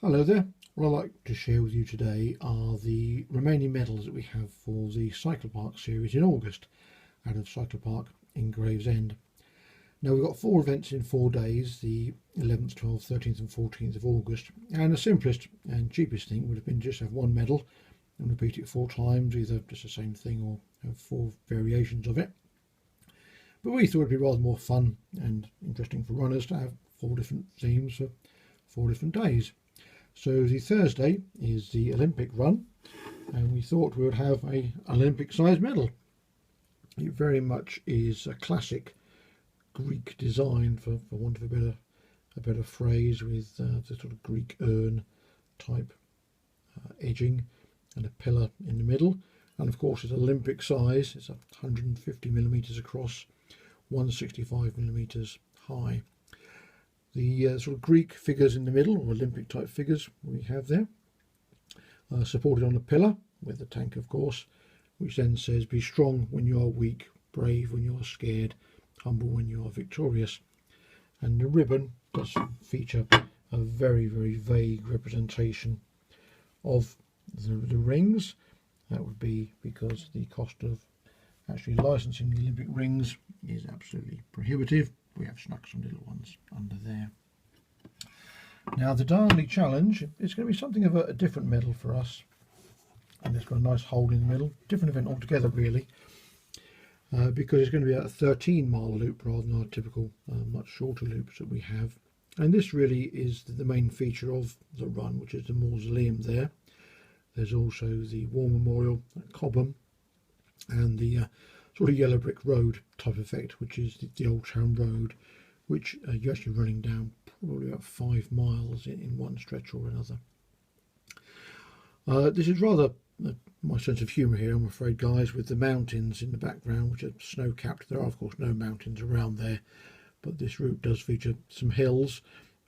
Hello there. What I'd like to share with you today are the remaining medals that we have for the Cyclopark series in August out of Cyclopark in Gravesend. Now we've got 4 events in 4 days, the 11th, 12th, 13th and 14th of August, and the simplest and cheapest thing would have been just have one medal and repeat it 4 times, either just the same thing or have 4 variations of it. But we thought it'd be rather more fun and interesting for runners to have 4 different themes for 4 different days. So the Thursday is the Olympic run, and we thought we would have an Olympic sized medal. It very much is a classic Greek design, for want of a better phrase, with the sort of Greek urn type edging and a pillar in the middle. And of course it's Olympic size. It's 150mm across, 165mm high. The sort of Greek figures in the middle, or Olympic type figures, we have there, supported on a pillar with the tank, of course, which then says, "Be strong when you are weak, brave when you are scared, humble when you are victorious." And the ribbon does feature a very, very vague representation of the rings. That would be because the cost of actually licensing the Olympic rings is absolutely prohibitive. We have snuck some little ones under there. Now the Darnley challenge is going to be something of a different medal for us, and it's got a nice hole in the middle. Different event altogether really, because it's going to be a 13-mile loop rather than our typical much shorter loops that we have. And this really is the main feature of the run, which is the mausoleum there. There's also the War Memorial at Cobham and the sort of yellow brick road type effect, which is the Old Town Road, which you're actually running down probably about 5 miles in one stretch or another. This is rather my sense of humour here, I'm afraid, guys, with the mountains in the background, which are snow-capped. There are of course no mountains around there, but this route does feature some hills,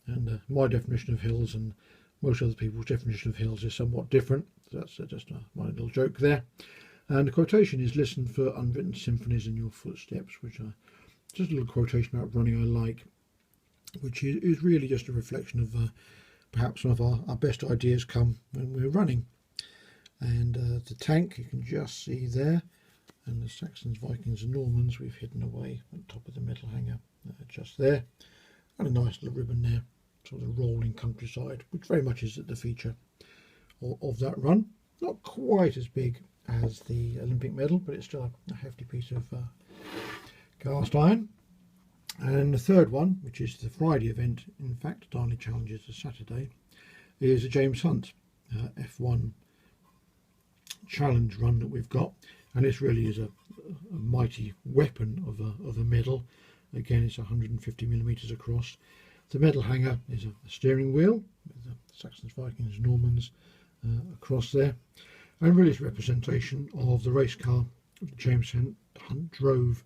and my definition of hills and most other people's definition of hills is somewhat different. So that's just my little joke there. And the quotation is, "Listen for unwritten symphonies in your footsteps," which are just a little quotation about running I like, which is really just a reflection of perhaps some of our best ideas come when we're running. And the tank you can just see there, and the Saxons, Vikings and Normans we've hidden away at the top of the medal hanger just there, and a nice little ribbon there, sort of rolling countryside, which very much is the feature of that run. Not quite as big as the Olympic medal, but it's still a hefty piece of cast iron. And the third one, which is the Friday event, in fact Darnley challenges the Saturday, is a James Hunt F1 challenge run that we've got, and this really is a mighty weapon of a medal. Again, it's 150mm across. The medal hanger is a steering wheel with the Saxons, Vikings, Normans across there, and really it's a representation of the race car that James Hunt drove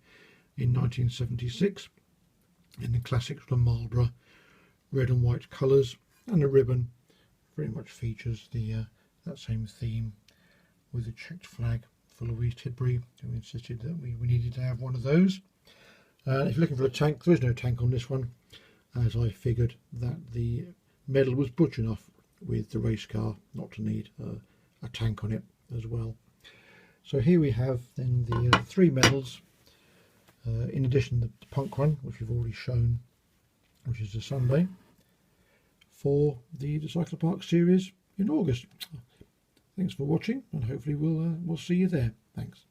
in 1976 in the classic sort of Marlborough red and white colours, and the ribbon very much features the that same theme with the checked flag for Louise Tidbury, who insisted that we needed to have one of those. If you're looking for a tank, there is no tank on this one, as I figured that the medal was butch enough with the race car not to need a tank on it as well. So here we have then the 3 medals, in addition to the punk run, which we've already shown, which is the Sunday, for the Cyclopark series in August. Thanks for watching, and hopefully we'll see you there. Thanks.